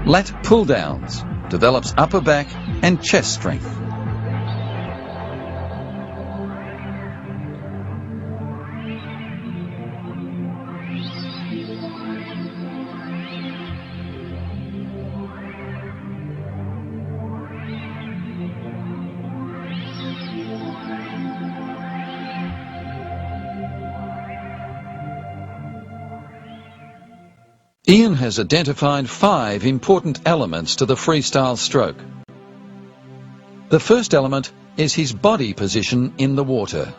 Lat pull-downs, develops upper back and chest strength. Ian has identified 5 important elements to the freestyle stroke. The first element is his body position in the water.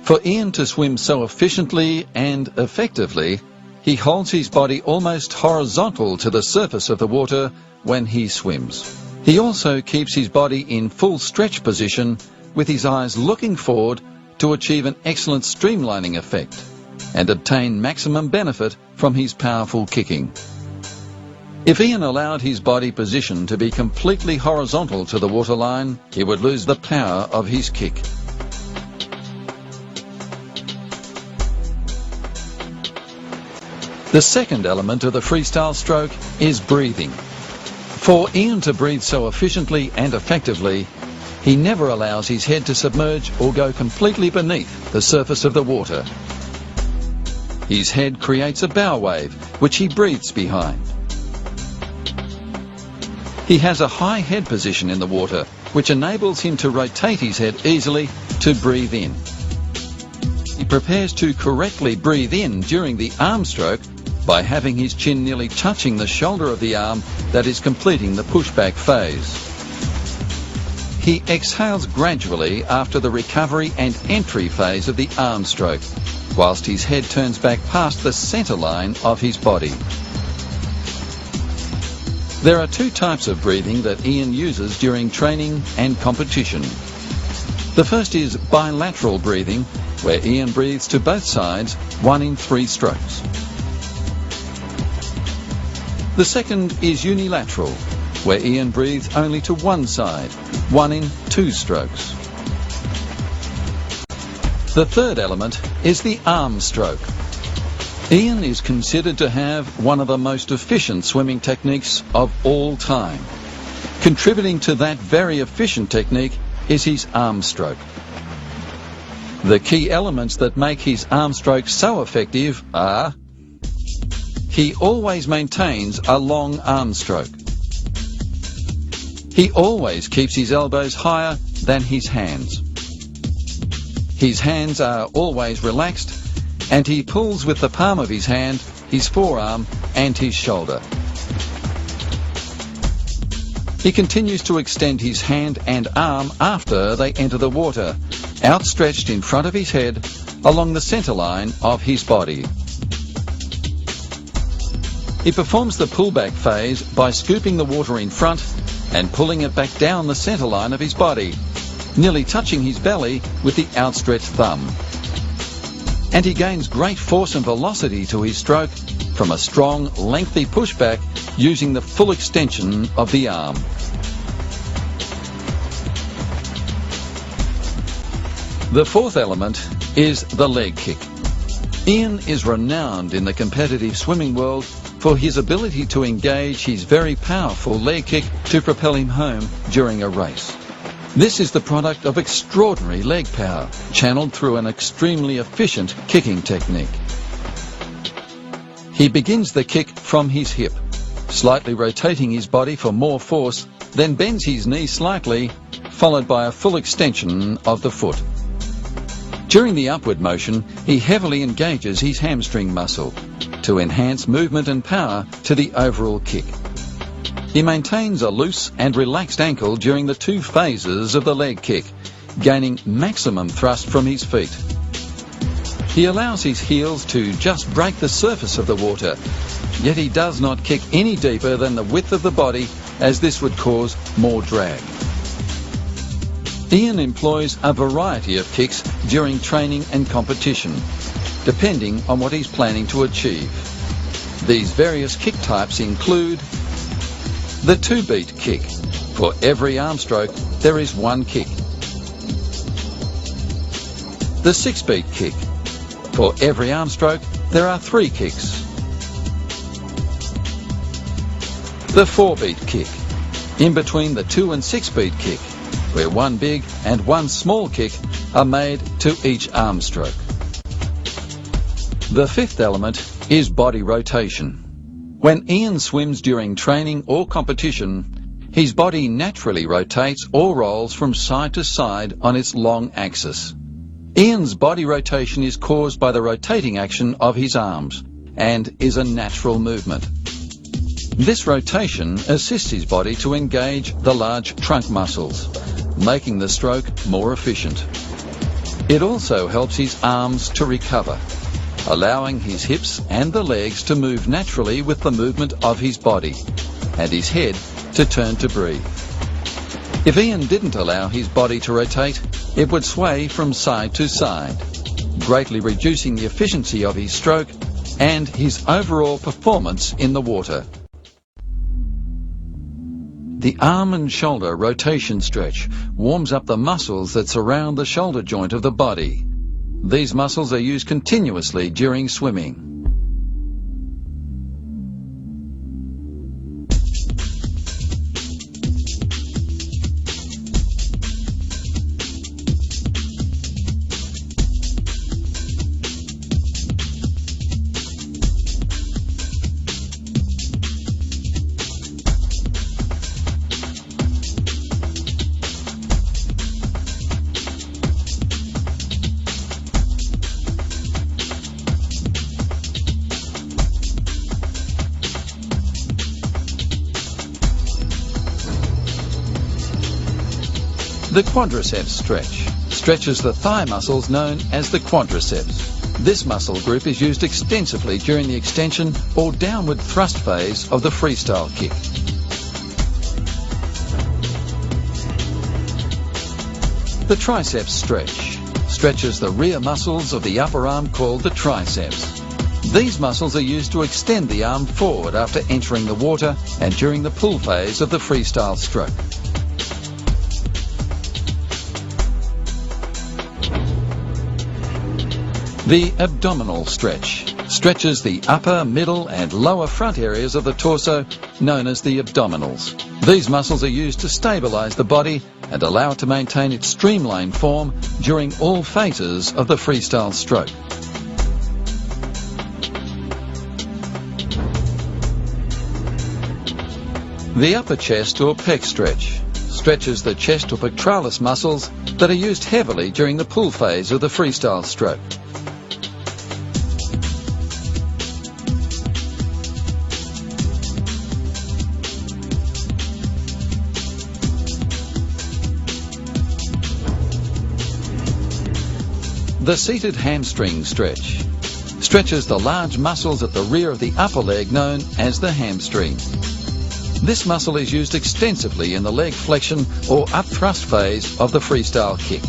For Ian to swim so efficiently and effectively, he holds his body almost horizontal to the surface of the water when he swims. He also keeps his body in full stretch position with his eyes looking forward to achieve an excellent streamlining effect and obtain maximum benefit from his powerful kicking. If Ian allowed his body position to be completely horizontal to the waterline, he would lose the power of his kick. The second element of the freestyle stroke is breathing. For Ian to breathe so efficiently and effectively, he never allows his head to submerge or go completely beneath the surface of the water. His head creates a bow wave, which he breathes behind. He has a high head position in the water, which enables him to rotate his head easily to breathe in. He prepares to correctly breathe in during the arm stroke by having his chin nearly touching the shoulder of the arm that is completing the pushback phase. He exhales gradually after the recovery and entry phase of the arm stroke, whilst his head turns back past the centre line of his body. There are 2 types of breathing that Ian uses during training and competition. The first is bilateral breathing, where Ian breathes to both sides, 1 in 3 strokes. The second is unilateral, where Ian breathes only to one side, 1 in 2 strokes. The third element is the arm stroke. Ian is considered to have one of the most efficient swimming techniques of all time. Contributing to that very efficient technique is his arm stroke. The key elements that make his arm stroke so effective are: he always maintains a long arm stroke. He always keeps his elbows higher than his hands. His hands are always relaxed, and he pulls with the palm of his hand, his forearm and his shoulder. He continues to extend his hand and arm after they enter the water, outstretched in front of his head along the centre line of his body. He performs the pullback phase by scooping the water in front and pulling it back down the centre line of his body, nearly touching his belly with the outstretched thumb. And he gains great force and velocity to his stroke from a strong, lengthy pushback using the full extension of the arm. The fourth element is the leg kick. Ian is renowned in the competitive swimming world for his ability to engage his very powerful leg kick to propel him home during a race. This is the product of extraordinary leg power, channeled through an extremely efficient kicking technique. He begins the kick from his hip, slightly rotating his body for more force, then bends his knee slightly, followed by a full extension of the foot. During the upward motion, he heavily engages his hamstring muscle to enhance movement and power to the overall kick. He maintains a loose and relaxed ankle during the 2 phases of the leg kick, gaining maximum thrust from his feet. He allows his heels to just break the surface of the water, yet he does not kick any deeper than the width of the body, as this would cause more drag. Ian employs a variety of kicks during training and competition, depending on what he's planning to achieve. These various kick types include the 2-beat kick. For every arm stroke, there is 1 kick. The 6-beat kick. For every arm stroke, there are 3 kicks. The 4-beat kick, in between the 2 and 6-beat kick, where one big and one small kick are made to each arm stroke. The 5th element is body rotation. When Ian swims during training or competition, his body naturally rotates or rolls from side to side on its long axis. Ian's body rotation is caused by the rotating action of his arms and is a natural movement. This rotation assists his body to engage the large trunk muscles, making the stroke more efficient. It also helps his arms to recover, allowing his hips and the legs to move naturally with the movement of his body, and his head to turn to breathe. If Ian didn't allow his body to rotate, it would sway from side to side, greatly reducing the efficiency of his stroke and his overall performance in the water. The arm and shoulder rotation stretch warms up the muscles that surround the shoulder joint of the body. These muscles are used continuously during swimming. The quadriceps stretch stretches the thigh muscles known as the quadriceps. This muscle group is used extensively during the extension or downward thrust phase of the freestyle kick. The triceps stretch stretches the rear muscles of the upper arm called the triceps. These muscles are used to extend the arm forward after entering the water and during the pull phase of the freestyle stroke. The abdominal stretch stretches the upper, middle and lower front areas of the torso known as the abdominals. These muscles are used to stabilize the body and allow it to maintain its streamlined form during all phases of the freestyle stroke. The upper chest or pec stretch stretches the chest or pectoralis muscles that are used heavily during the pull phase of the freestyle stroke. The seated hamstring stretch stretches the large muscles at the rear of the upper leg known as the hamstring. This muscle is used extensively in the leg flexion or up thrust phase of the freestyle kick.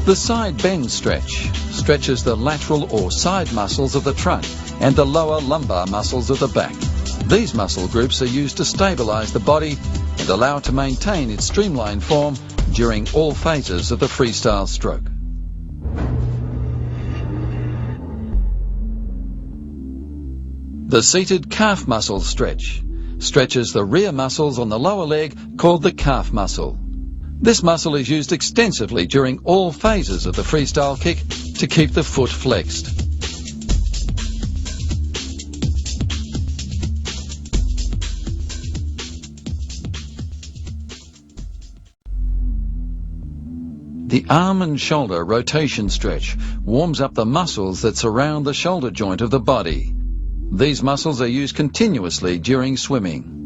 The side bend stretch stretches the lateral or side muscles of the trunk and the lower lumbar muscles of the back. These muscle groups are used to stabilize the body and allow it to maintain its streamlined form during all phases of the freestyle stroke. The seated calf muscle stretch stretches the rear muscles on the lower leg called the calf muscle. This muscle is used extensively during all phases of the freestyle kick to keep the foot flexed. The arm and shoulder rotation stretch warms up the muscles that surround the shoulder joint of the body. These muscles are used continuously during swimming.